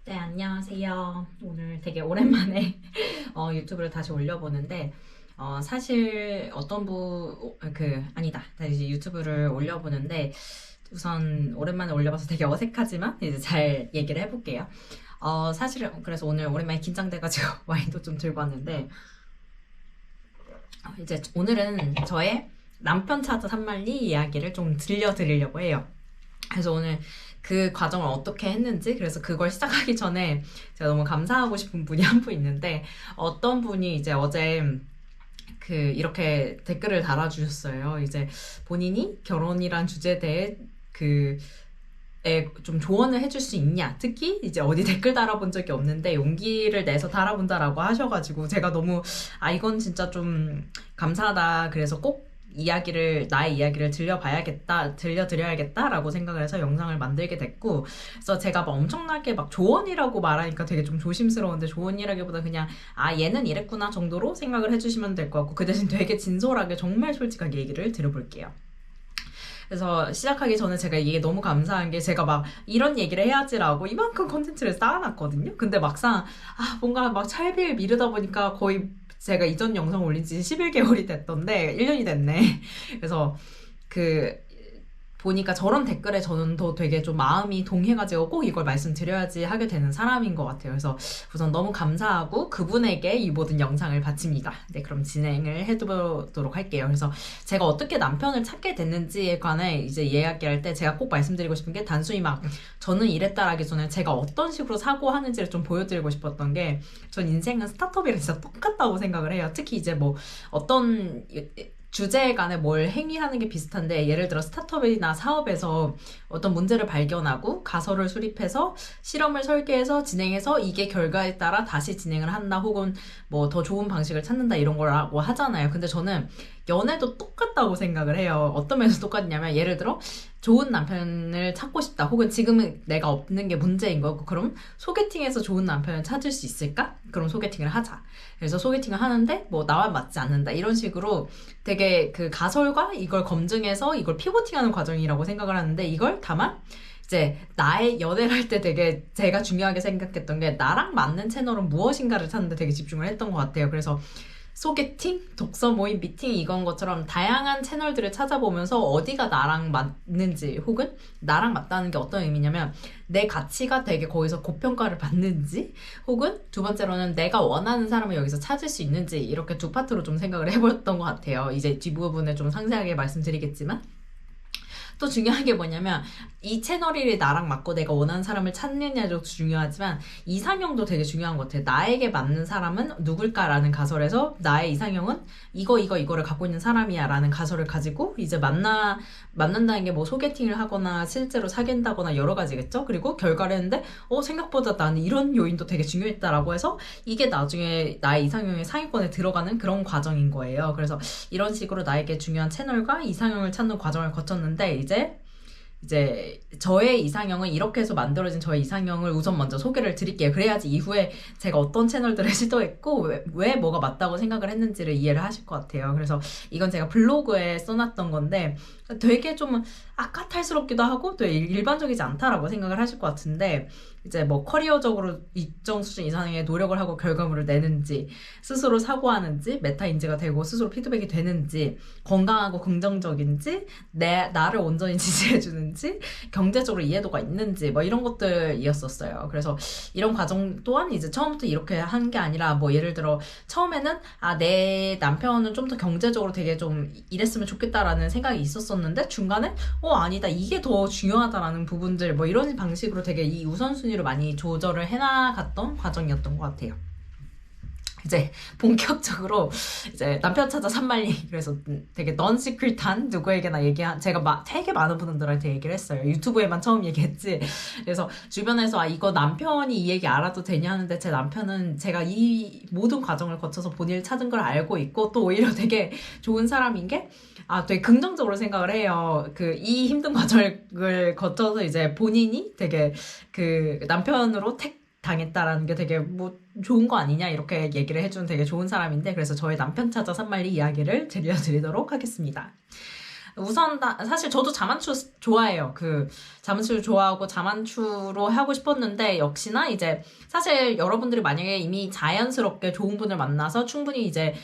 네, 안녕하세요. 오늘 되게 오랜만에 유튜브를 다시 올려보는데, 사실 아니다. 다시 유튜브를 올려보는데, 우선 오랜만에 올려봐서 되게 어색하지만, 이제 잘 얘기를 해볼게요. 사실은, 그래서 오늘 오랜만에 긴장돼가지고 와인도 좀 들고 왔는데, 이제 오늘은 저의 남편 찾아 산만리 이야기를 좀 들려드리려고 해요. 그래서 오늘 그 과정을 어떻게 했는지, 그래서 그걸 시작하기 전에 제가 너무 감사하고 싶은 분이 한 분 있는데, 어떤 분이 이제 어제 이렇게 댓글을 달아주셨어요. 이제 본인이 결혼이란 주제에 대해 좀 조언을 해줄 수 있냐, 특히 이제 어디 댓글 달아본 적이 없는데 용기를 내서 달아본다라고 하셔가지고 제가 너무 이건 진짜 좀 감사하다, 그래서 꼭 나의 이야기를 들려드려야겠다라고 생각을 해서 영상을 만들게 됐고, 그래서 제가 막 엄청나게 막 조언이라고 말하니까 되게 좀 조심스러운데, 조언이라기보다 그냥 얘는 이랬구나 정도로 생각을 해주시면 될 것 같고, 그 대신 되게 진솔하게 정말 솔직하게 얘기를 드려볼게요. 그래서 시작하기 전에 제가 이게 너무 감사한 게, 제가 막 이런 얘기를 해야지라고 이만큼 컨텐츠를 쌓아놨거든요. 근데 막상 뭔가 막 찰비를 미루다 보니까 거의 제가 이전 영상 올린 지 11개월이 됐던데 1년이 됐네. 그래서 그 보니까 저런 댓글에 저는 더 되게 좀 마음이 동해가지고 꼭 이걸 말씀드려야지 하게 되는 사람인 것 같아요. 그래서 우선 너무 감사하고 그분에게 이 모든 영상을 바칩니다. 네, 그럼 진행을 해보도록 할게요. 그래서 제가 어떻게 남편을 찾게 됐는지에 관해 이제 이야기할 때 제가 꼭 말씀드리고 싶은 게, 단순히 막 저는 이랬다라기 전에 제가 어떤 식으로 사고하는지를 좀 보여드리고 싶었던 게, 전 인생은 스타트업이랑 진짜 똑같다고 생각을 해요. 특히 이제 뭐 어떤 주제에 관해 뭘 행위하는 게 비슷한데, 예를 들어 스타트업이나 사업에서 어떤 문제를 발견하고 가설을 수립해서 실험을 설계해서 진행해서 이게 결과에 따라 다시 진행을 한다, 혹은 뭐 더 좋은 방식을 찾는다, 이런 거라고 하잖아요. 근데 저는 연애도 똑같다고 생각을 해요. 어떤 면에서 똑같냐면, 예를 들어 좋은 남편을 찾고 싶다, 혹은 지금은 내가 없는 게 문제인 거고, 그럼 소개팅에서 좋은 남편을 찾을 수 있을까? 그럼 소개팅을 하자. 그래서 소개팅을 하는데 뭐 나와 맞지 않는다, 이런 식으로 되게 그 가설과 이걸 검증해서 이걸 피보팅하는 과정이라고 생각을 하는데, 이걸 다만 이제 나의 연애를 할 때 되게 제가 중요하게 생각했던 게, 나랑 맞는 채널은 무엇인가를 찾는데 되게 집중을 했던 것 같아요. 그래서 소개팅, 독서 모임, 미팅, 이건 것처럼 다양한 채널들을 찾아보면서 어디가 나랑 맞는지, 혹은 나랑 맞다는 게 어떤 의미냐면 내 가치가 되게 거기서 고평가를 받는지, 혹은 두 번째로는 내가 원하는 사람을 여기서 찾을 수 있는지, 이렇게 두 파트로 좀 생각을 해봤던 것 같아요. 이제 뒷부분에 좀 상세하게 말씀드리겠지만, 또 중요한 게 뭐냐면, 이 채널이 나랑 맞고 내가 원하는 사람을 찾느냐도 중요하지만 이상형도 되게 중요한 것 같아요. 나에게 맞는 사람은 누굴까라는 가설에서 나의 이상형은 이거를 갖고 있는 사람이야 라는 가설을 가지고 이제 만난다는 게 뭐 소개팅을 하거나 실제로 사귄다거나 여러 가지겠죠. 그리고 결과를 했는데 생각보다 나는 이런 요인도 되게 중요했다라고 해서 이게 나중에 나의 이상형의 상위권에 들어가는 그런 과정인 거예요. 그래서 이런 식으로 나에게 중요한 채널과 이상형을 찾는 과정을 거쳤는데, 이제 저의 이상형은 이렇게 해서 만들어진 저의 이상형을 우선 먼저 소개를 드릴게요. 그래야지 이후에 제가 어떤 채널들을 시도했고 왜 뭐가 맞다고 생각을 했는지를 이해를 하실 것 같아요. 그래서 이건 제가 블로그에 써놨던 건데, 되게 좀 까탈스럽기도 하고 또 일반적이지 않다라고 생각을 하실 것 같은데, 이제 뭐 커리어적으로 일정 수준 이상의 노력을 하고 결과물을 내는지, 스스로 사고하는지, 메타 인지가 되고 스스로 피드백이 되는지, 건강하고 긍정적인지, 나를 온전히 지지해주는지, 경제적으로 이해도가 있는지, 뭐 이런 것들이었었어요. 그래서 이런 과정 또한 이제 처음부터 이렇게 한 게 아니라, 뭐 예를 들어 처음에는 내 남편은 좀 더 경제적으로 되게 좀 이랬으면 좋겠다라는 생각이 있었었는데, 중간에 아니다, 이게 더 중요하다라는 부분들, 뭐 이런 방식으로 되게 이 우선순위로 많이 조절을 해나갔던 과정이었던 것 같아요. 이제 본격적으로 이제 남편 찾아 산말리, 그래서 되게 넌시크릿한, 누구에게나 제가 되게 많은 분들한테 얘기를 했어요. 유튜브에만 처음 얘기했지. 그래서 주변에서 이거 남편이 이 얘기 알아도 되냐 하는데, 제 남편은 제가 이 모든 과정을 거쳐서 본인을 찾은 걸 알고 있고, 또 오히려 되게 좋은 사람인 게, 되게 긍정적으로 생각을 해요. 이 힘든 과정을 거쳐서 이제 본인이 되게 남편으로 당했다라는 게 되게 뭐 좋은 거 아니냐, 이렇게 얘기를 해준 되게 좋은 사람인데, 그래서 저의 남편 찾아 산말리 이야기를 들려드리도록 하겠습니다. 우선 사실 저도 자만추 좋아해요. 그 자만추 좋아하고 자만추로 하고 싶었는데 역시나 이제 사실 여러분들이 만약에 이미 자연스럽게 좋은 분을 만나서 충분히 이제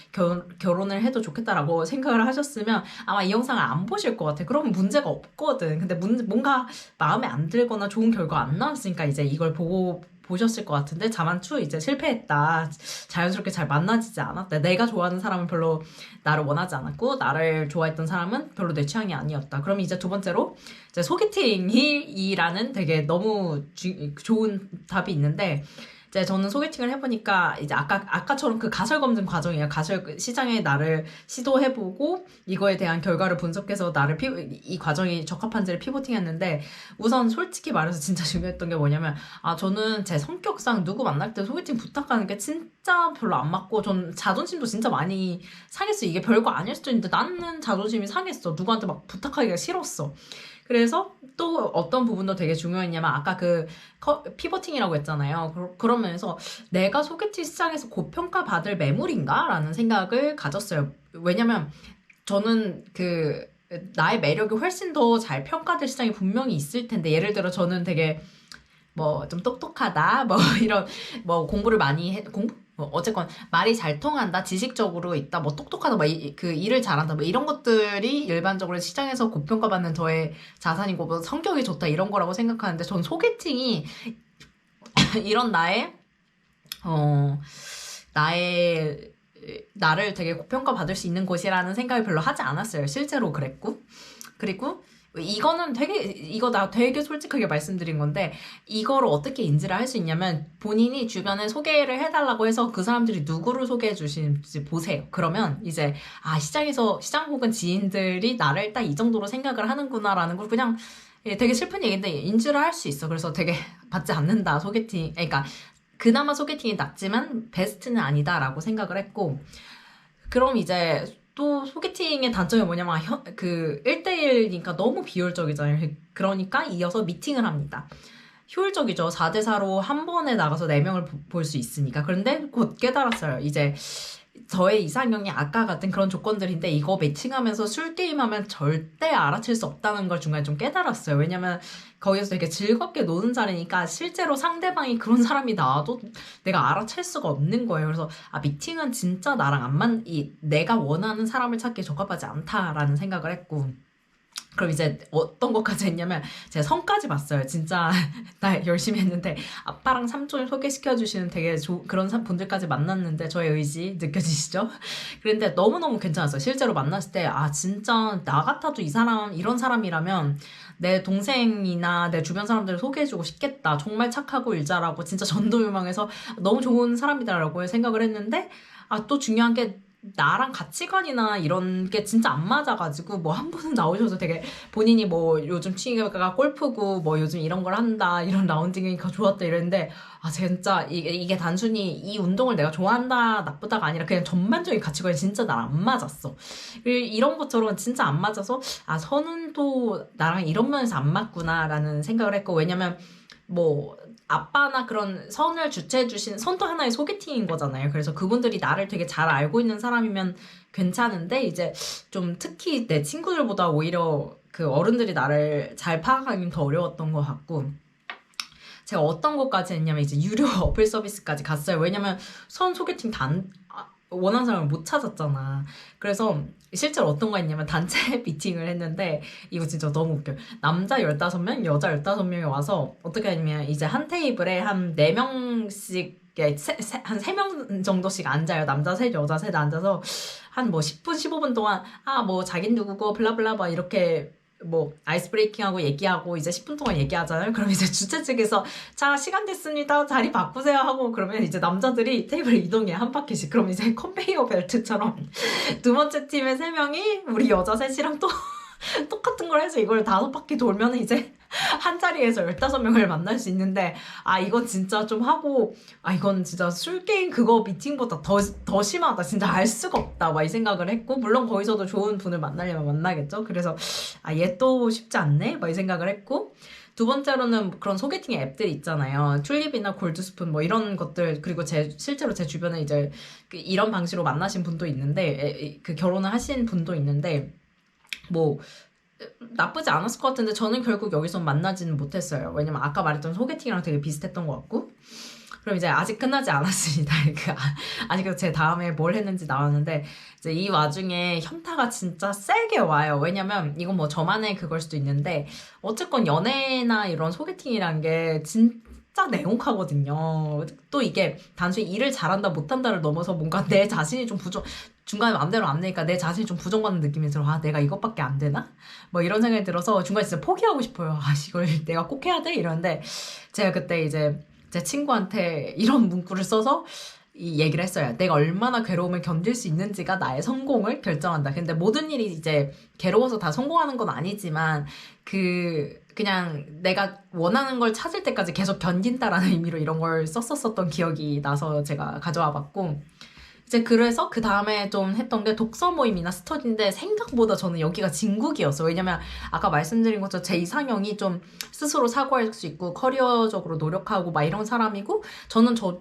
결혼을 해도 좋겠다라고 생각을 하셨으면 아마 이 영상을 안 보실 것 같아. 그러면 문제가 없거든. 근데 뭔가 마음에 안 들거나 좋은 결과 안 나왔으니까 이제 이걸 보고 보셨을 것 같은데 자만추 이제 실패했다. 자연스럽게 잘 만나지지 않았다. 내가 좋아하는 사람은 별로 나를 원하지 않았고 나를 좋아했던 사람은 별로 내 취향이 아니었다. 그럼 이제 두 번째로 이제 소개팅이라는 되게 너무 좋은 답이 있는데 이제 저는 소개팅을 해보니까 이제 아까처럼 그 가설 검증 과정이에요. 가설 시장에 나를 시도해보고 이거에 대한 결과를 분석해서 이 과정이 적합한지를 피보팅했는데 우선 솔직히 말해서 진짜 중요했던 게 뭐냐면 저는 제 성격상 누구 만날 때 소개팅 부탁하는 게 진짜 별로 안 맞고 전 자존심도 진짜 많이 상했어. 이게 별거 아닐 수도 있는데 나는 자존심이 상했어. 누구한테 막 부탁하기가 싫었어. 그래서 또 어떤 부분도 되게 중요했냐면 아까 그 피버팅이라고 했잖아요. 그러면서 내가 소개팅 시장에서 고평가받을 매물인가? 라는 생각을 가졌어요. 왜냐면 저는 나의 매력이 훨씬 더 잘 평가될 시장이 분명히 있을 텐데 예를 들어 저는 되게 뭐 좀 똑똑하다 뭐 이런 뭐 공부를 많이 뭐 어쨌건 말이 잘 통한다, 지식적으로 있다, 뭐 똑똑하다, 뭐 그 일을 잘한다, 뭐 이런 것들이 일반적으로 시장에서 고평가받는 저의 자산이고 뭐 성격이 좋다 이런 거라고 생각하는데 전 소개팅이 이런 나를 되게 고평가받을 수 있는 곳이라는 생각을 별로 하지 않았어요. 실제로 그랬고 그리고 이거 나 되게 솔직하게 말씀드린 건데, 이거를 어떻게 인지를 할 수 있냐면, 본인이 주변에 소개를 해달라고 해서 그 사람들이 누구를 소개해 주시는지 보세요. 그러면 이제, 시장 혹은 지인들이 나를 딱 이 정도로 생각을 하는구나라는 걸 그냥 되게 슬픈 얘기인데 인지를 할 수 있어. 그래서 되게 받지 않는다, 소개팅. 그러니까, 그나마 소개팅이 낫지만 베스트는 아니다라고 생각을 했고, 그럼 이제, 또 소개팅의 단점이 뭐냐면 1대1이니까 너무 비효율적이잖아요. 그러니까 이어서 미팅을 합니다. 효율적이죠. 4대4로 한 번에 나가서 4명을 볼 수 있으니까. 그런데 곧 깨달았어요. 이제 저의 이상형이 아까 같은 그런 조건들인데 이거 매칭하면서 술게임하면 절대 알아챌 수 없다는 걸 중간에 좀 깨달았어요. 왜냐면 거기서 되게 즐겁게 노는 자리니까 실제로 상대방이 그런 사람이 나와도 내가 알아챌 수가 없는 거예요. 그래서 미팅은 진짜 나랑 내가 원하는 사람을 찾기에 적합하지 않다라는 생각을 했고, 그럼 이제 어떤 것까지 했냐면 제가 성까지 봤어요. 진짜 나 열심히 했는데 아빠랑 삼촌을 소개시켜주시는 되게 그런 분들까지 만났는데 저의 의지 느껴지시죠? 그런데 너무너무 괜찮았어요. 실제로 만났을 때 진짜 나 같아도 이런 사람이라면 내 동생이나 내 주변 사람들을 소개해주고 싶겠다. 정말 착하고 일 잘하고 진짜 전도유망해서 너무 좋은 사람이다라고 생각을 했는데 또 중요한 게 나랑 가치관이나 이런 게 진짜 안 맞아가지고 뭐 한 분은 나오셔서 되게 본인이 뭐 요즘 취미가 골프고 뭐 요즘 이런 걸 한다, 이런 라운딩이니까 좋았다 이랬는데 진짜 이게 단순히 이 운동을 내가 좋아한다 나쁘다가 아니라 그냥 전반적인 가치관이 진짜 나랑 안 맞았어. 이런 것처럼 진짜 안 맞아서 선우도 나랑 이런 면에서 안 맞구나 라는 생각을 했고, 왜냐면 뭐 아빠나 그런 선을 주최해주신 선도 하나의 소개팅인 거잖아요. 그래서 그분들이 나를 되게 잘 알고 있는 사람이면 괜찮은데 이제 좀 특히 내 친구들보다 오히려 그 어른들이 나를 잘 파악하기는 더 어려웠던 것 같고, 제가 어떤 것까지 했냐면 이제 유료 어플 서비스까지 갔어요. 왜냐면 선 소개팅 원하는 사람을 못 찾았잖아. 그래서 실제로 어떤 거 했냐면 단체 미팅을 했는데 이거 진짜 너무 웃겨요. 남자 15명, 여자 15명이 와서 어떻게 했냐면 이제 한 테이블에 한 4명씩 한 3명 정도씩 앉아요. 남자 셋, 여자 셋 앉아서 한 뭐 10분, 15분 동안 뭐 자긴 누구고 블라블라 막 이렇게 뭐 아이스 브레이킹하고 얘기하고 이제 10분 동안 얘기하잖아요. 그럼 이제 주최 측에서 자 시간 됐습니다, 자리 바꾸세요 하고 그러면 이제 남자들이 테이블 이동해 한 바퀴씩. 그럼 이제 컨베이어 벨트처럼 두 번째 팀의 3명이 우리 여자 셋이랑 또 똑같은 걸 해서 이걸 5바퀴 돌면 이제 한 자리에서 15명을 만날 수 있는데 이건 진짜 좀 하고 이건 진짜 술게임 그거 미팅보다 더 심하다. 진짜 알 수가 없다 막 이 생각을 했고, 물론 거기서도 좋은 분을 만나려면 만나겠죠. 그래서 얘 또 쉽지 않네 막 이 생각을 했고, 두 번째로는 그런 소개팅 앱들이 있잖아요. 튤립이나 골드스푼 뭐 이런 것들, 그리고 실제로 제 주변에 이제 이런 방식으로 만나신 분도 있는데 그 결혼을 하신 분도 있는데 뭐 나쁘지 않았을 것 같은데 저는 결국 여기서 만나지는 못했어요. 왜냐면 아까 말했던 소개팅이랑 되게 비슷했던 것 같고. 그럼 이제 아직 끝나지 않았습니다. 아직 제 다음에 뭘 했는지 나왔는데 이제 이 와중에 현타가 진짜 세게 와요. 왜냐면 이건 뭐 저만의 그걸 수도 있는데 어쨌건 연애나 이런 소개팅이란 게 진짜 냉혹하거든요. 또 이게 단순히 일을 잘한다 못한다를 넘어서 뭔가 내 자신이 좀 중간에 맘대로 안 되니까 내 자신이 좀 부정받는 느낌이 들어. 아, 내가 이것밖에 안 되나? 뭐 이런 생각이 들어서 중간에 진짜 포기하고 싶어요. 아, 이걸 내가 꼭 해야 돼? 이러는데 제가 그때 이제 제 친구한테 이런 문구를 써서 이 얘기를 했어요. 내가 얼마나 괴로움을 견딜 수 있는지가 나의 성공을 결정한다. 근데 모든 일이 이제 괴로워서 다 성공하는 건 아니지만 그냥 내가 원하는 걸 찾을 때까지 계속 견딘다라는 의미로 이런 걸 썼었던 기억이 나서 제가 가져와 봤고 이제 그래서 그 다음에 좀 했던 게 독서 모임이나 스터디인데 생각보다 저는 여기가 진국이었어요. 왜냐면 아까 말씀드린 것처럼 제 이상형이 좀 스스로 사고할 수 있고 커리어적으로 노력하고 막 이런 사람이고 저는 저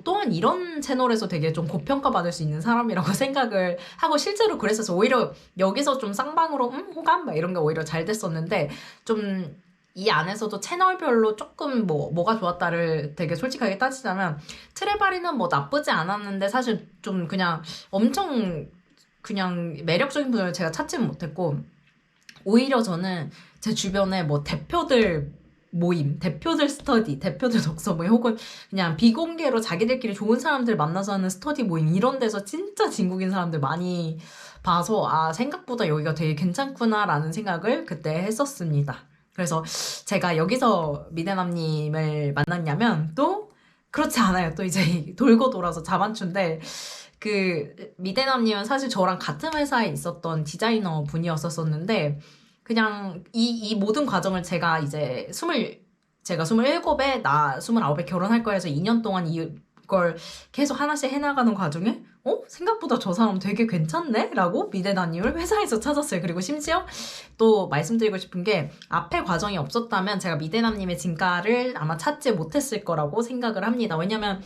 또한 이런 채널에서 되게 좀 고평가받을 수 있는 사람이라고 생각을 하고 실제로 그랬어서 오히려 여기서 좀 쌍방으로 호감? 막 이런 게 오히려 잘 됐었는데 좀 이 안에서도 채널별로 조금 뭐가 좋았다를 되게 솔직하게 따지자면 트레바리는 뭐 나쁘지 않았는데 사실 좀 그냥 엄청 그냥 매력적인 분을 제가 찾지는 못했고 오히려 저는 제 주변에 뭐 대표들 모임, 대표들 스터디, 대표들 독서 모임 혹은 그냥 비공개로 자기들끼리 좋은 사람들 만나서 하는 스터디 모임 이런 데서 진짜 진국인 사람들 많이 봐서 아 생각보다 여기가 되게 괜찮구나라는 생각을 그때 했었습니다. 그래서 제가 여기서 미대남님을 만났냐면 또 그렇지 않아요. 또 이제 돌고 돌아서 자만추인데 그 미대남님은 사실 저랑 같은 회사에 있었던 디자이너 분이었었는데 그냥 이 모든 과정을 제가 이제 제가 27에 나 29에 결혼할 거야 해서 2년 동안 이걸 계속 하나씩 해나가는 과정에 생각보다 저 사람 되게 괜찮네? 라고 미대나님을 회사에서 찾았어요. 그리고 심지어 또 말씀드리고 싶은 게 앞에 과정이 없었다면 제가 미대남님의 진가를 아마 찾지 못했을 거라고 생각을 합니다. 왜냐면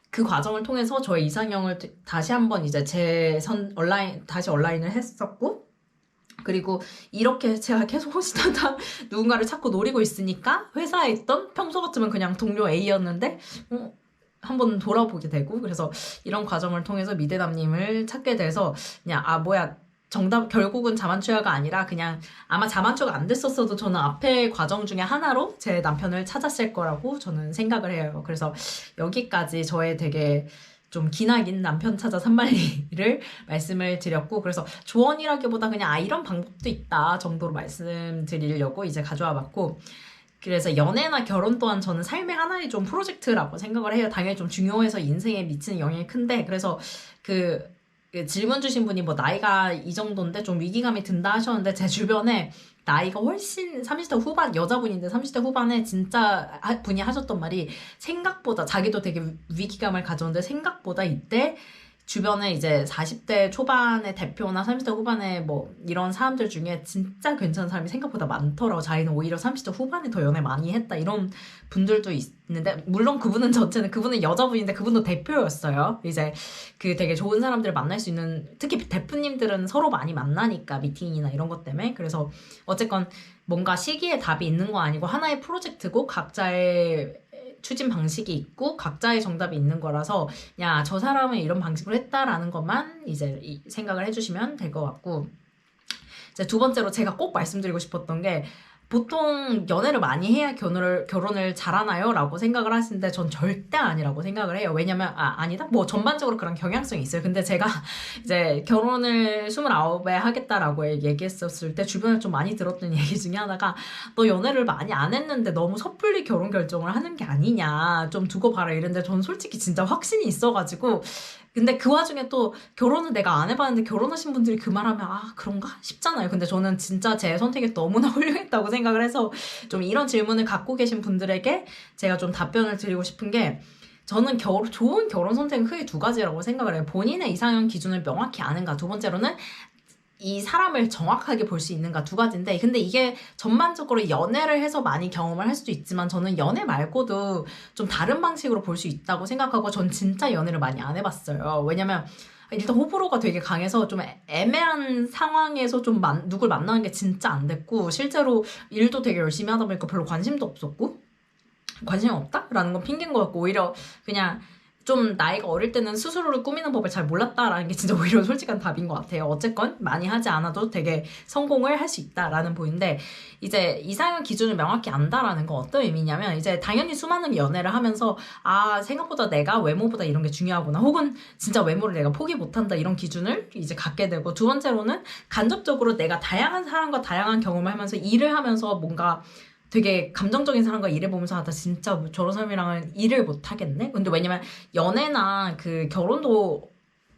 그 과정을 통해서 저의 이상형을 다시 한번 이제 다시 온라인을 했었고 그리고 이렇게 제가 계속 호시다다 누군가를 찾고 노리고 있으니까 회사에 있던 평소 같으면 그냥 동료 A였는데 한번 돌아보게 되고 그래서 이런 과정을 통해서 미대남님을 찾게 돼서 그냥 정답 결국은 자만추야가 아니라 그냥 아마 자만추가 안 됐었어도 저는 앞에 과정 중에 하나로 제 남편을 찾았을 거라고 저는 생각을 해요. 그래서 여기까지 저의 되게 좀 기나긴 남편 찾아 산말리를 말씀을 드렸고 그래서 조언이라기보다 그냥 이런 방법도 있다 정도로 말씀드리려고 이제 가져와 봤고 그래서 연애나 결혼 또한 저는 삶의 하나의 좀 프로젝트라고 생각을 해요. 당연히 좀 중요해서 인생에 미치는 영향이 큰데 그래서 그 질문 주신 분이 뭐 나이가 이 정도인데 좀 위기감이 든다 하셨는데 제 주변에 나이가 훨씬 30대 후반 여자분인데 30대 후반에 진짜 분이 하셨던 말이 생각보다 자기도 되게 위기감을 가졌는데 생각보다 이때 주변에 이제 40대 초반의 대표나 30대 후반의 뭐 이런 사람들 중에 진짜 괜찮은 사람이 생각보다 많더라고. 자기는 오히려 30대 후반에 더 연애 많이 했다 이런 분들도 있는데 물론 그분은 여자분인데 그분도 대표였어요. 이제 그 되게 좋은 사람들을 만날 수 있는 특히 대표님들은 서로 많이 만나니까 미팅이나 이런 것 때문에 그래서 어쨌건 뭔가 시기에 답이 있는 거 아니고 하나의 프로젝트고 각자의 추진 방식이 있고 각자의 정답이 있는 거라서 야, 저 사람은 이런 방식으로 했다라는 것만 이제 생각을 해주시면 될 것 같고 이제 두 번째로 제가 꼭 말씀드리고 싶었던 게 보통 연애를 많이 해야 결혼을 잘하나요? 라고 생각을 하시는데 전 절대 아니라고 생각을 해요. 왜냐면 아니다? 뭐 전반적으로 그런 경향성이 있어요. 근데 제가 이제 결혼을 29에 하겠다라고 얘기했었을 때 주변에 좀 많이 들었던 얘기 중에 하나가 너 연애를 많이 안 했는데 너무 섣불리 결혼 결정을 하는 게 아니냐 좀 두고 봐라 이랬는데 전 솔직히 진짜 확신이 있어가지고 근데 그 와중에 또 결혼은 내가 안 해봤는데 결혼하신 분들이 그 말하면 그런가 싶잖아요. 근데 저는 진짜 제 선택이 너무나 훌륭했다고 생각을 해서 좀 이런 질문을 갖고 계신 분들에게 제가 좀 답변을 드리고 싶은 게 저는 좋은 결혼 선택은 크게 두 가지라고 생각을 해요. 본인의 이상형 기준을 명확히 아는가. 두 번째로는 이 사람을 정확하게 볼 수 있는가 두 가지인데 근데 이게 전반적으로 연애를 해서 많이 경험을 할 수도 있지만 저는 연애 말고도 좀 다른 방식으로 볼 수 있다고 생각하고 전 진짜 연애를 많이 안 해봤어요. 왜냐면 일단 호불호가 되게 강해서 좀 애매한 상황에서 좀 누굴 만나는 게 진짜 안 됐고, 실제로 일도 되게 열심히 하다 보니까 별로 관심도 없었고, 관심이 없다라는 건 핑계인 것 같고, 오히려 그냥 좀 나이가 어릴 때는 스스로를 꾸미는 법을 잘 몰랐다라는 게 진짜 오히려 솔직한 답인 것 같아요. 어쨌건 많이 하지 않아도 되게 성공을 할 수 있다라는 보인데, 이제 이상형 기준을 명확히 안다라는 건 어떤 의미냐면, 이제 당연히 수많은 연애를 하면서 아, 생각보다 내가 외모보다 이런 게 중요하구나, 혹은 진짜 외모를 내가 포기 못한다, 이런 기준을 이제 갖게 되고, 두 번째로는 간접적으로 내가 다양한 사람과 다양한 경험을 하면서 일을 하면서 뭔가 되게 감정적인 사람과 일해보면서 나 진짜 저런 사람이랑은 일을 못하겠네? 근데 왜냐면 연애나 그 결혼도,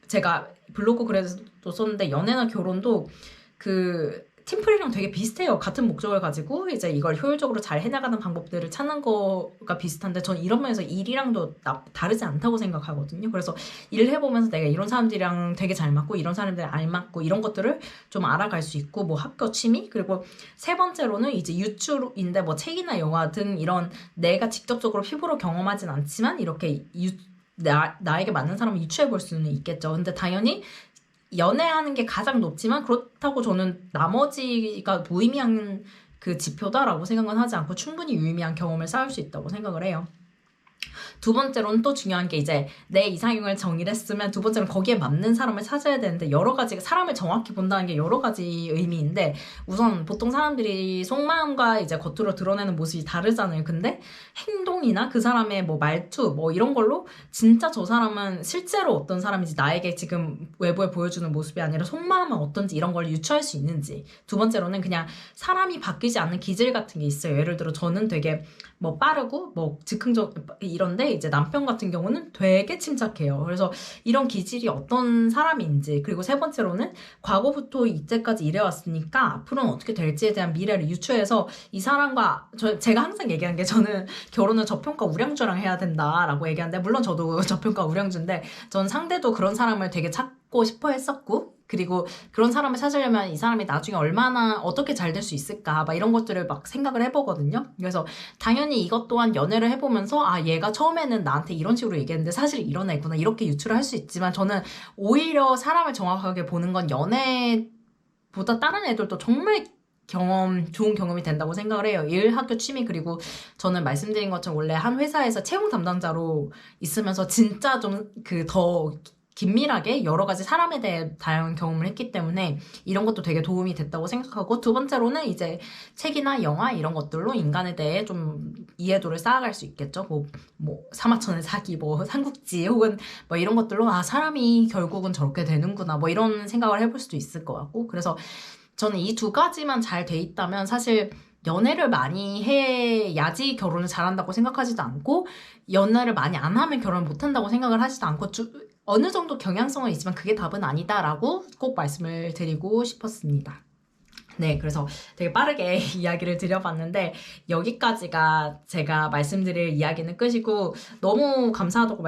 제가 블로그 글에도 썼는데, 연애나 결혼도 그 팀플이랑 되게 비슷해요. 같은 목적을 가지고 이제 이걸 효율적으로 잘 해나가는 방법들을 찾는 거가 비슷한데, 전 이런 면에서 일이랑도 다르지 않다고 생각하거든요. 그래서 일을 해보면서 내가 이런 사람들이랑 되게 잘 맞고 이런 사람들이랑 안 맞고 이런 것들을 좀 알아갈 수 있고, 뭐 학교 취미, 그리고 세 번째로는 이제 유추인데, 뭐 책이나 영화 등 이런 내가 직접적으로 피부로 경험하진 않지만 이렇게 나에게 맞는 사람을 유추해 볼 수는 있겠죠. 근데 당연히 연애하는 게 가장 높지만, 그렇다고 저는 나머지가 무의미한 그 지표다라고 생각은 하지 않고 충분히 유의미한 경험을 쌓을 수 있다고 생각을 해요. 두 번째로는 또 중요한 게, 이제 내 이상형을 정의를 했으면 두 번째는 거기에 맞는 사람을 찾아야 되는데, 여러 가지 사람을 정확히 본다는 게 여러 가지 의미인데, 우선 보통 사람들이 속마음과 이제 겉으로 드러내는 모습이 다르잖아요. 근데 행동이나 그 사람의 뭐 말투 뭐 이런 걸로 진짜 저 사람은 실제로 어떤 사람인지, 나에게 지금 외부에 보여주는 모습이 아니라 속마음은 어떤지 이런 걸 유추할 수 있는지. 두 번째로는 그냥 사람이 바뀌지 않는 기질 같은 게 있어요. 예를 들어 저는 되게 뭐 빠르고 뭐 즉흥적 이런데, 이제 남편 같은 경우는 되게 침착해요. 그래서 이런 기질이 어떤 사람인지, 그리고 세 번째로는 과거부터 이때까지 이래왔으니까 앞으로는 어떻게 될지에 대한 미래를 유추해서 이 사람과 제가 항상 얘기하는 게, 저는 결혼은 저평가 우량주랑 해야 된다라고 얘기하는데, 물론 저도 저평가 우량주인데, 전 상대도 그런 사람을 되게 찾고 싶어 했었고, 그리고 그런 사람을 찾으려면 이 사람이 나중에 얼마나 어떻게 잘 될 수 있을까, 막 이런 것들을 막 생각을 해보거든요. 그래서 당연히 이것 또한 연애를 해보면서 아, 얘가 처음에는 나한테 이런 식으로 얘기했는데 사실 이런 애구나, 이렇게 유추를 할 수 있지만, 저는 오히려 사람을 정확하게 보는 건 연애보다 다른 애들도 정말 좋은 경험이 된다고 생각을 해요. 일, 학교, 취미, 그리고 저는 말씀드린 것처럼 원래 한 회사에서 채용 담당자로 있으면서 진짜 좀 더 긴밀하게 여러 가지 사람에 대해 다양한 경험을 했기 때문에 이런 것도 되게 도움이 됐다고 생각하고, 두 번째로는 이제 책이나 영화 이런 것들로 인간에 대해 좀 이해도를 쌓아갈 수 있겠죠. 뭐 사마천의 사기, 뭐 삼국지, 혹은 뭐 이런 것들로 아, 사람이 결국은 저렇게 되는구나, 뭐 이런 생각을 해볼 수도 있을 것 같고, 그래서 저는 이 두 가지만 잘 돼 있다면 사실 연애를 많이 해야지 결혼을 잘한다고 생각하지도 않고, 연애를 많이 안 하면 결혼을 못한다고 생각을 하지도 않고, 어느 정도 경향성은 있지만 그게 답은 아니다라고 꼭 말씀을 드리고 싶었습니다. 네, 그래서 되게 빠르게 이야기를 드려봤는데, 여기까지가 제가 말씀드릴 이야기는 끝이고, 너무 감사하다고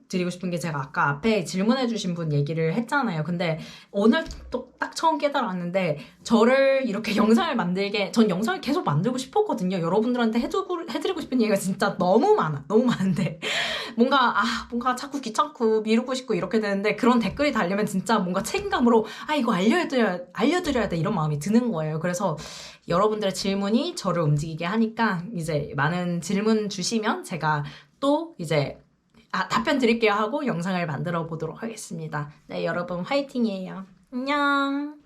드리고 싶은 게, 제가 아까 앞에 질문해주신 분 얘기를 했잖아요. 근데 오늘 또 딱 처음 깨달았는데, 저를 이렇게 영상을 만들게, 전 영상을 계속 만들고 싶었거든요. 여러분들한테 해드리고 싶은 얘기가 진짜 너무 많은데 뭔가 자꾸 귀찮고 미루고 싶고 이렇게 되는데, 그런 댓글이 달리면 진짜 뭔가 책임감으로 아, 이거 알려드려야 돼, 이런 마음이 드는 거예요. 그래서 여러분들의 질문이 저를 움직이게 하니까, 이제 많은 질문 주시면 제가 또 이제 답변 드릴게요 하고 영상을 만들어 보도록 하겠습니다. 네, 여러분 화이팅이에요. 안녕.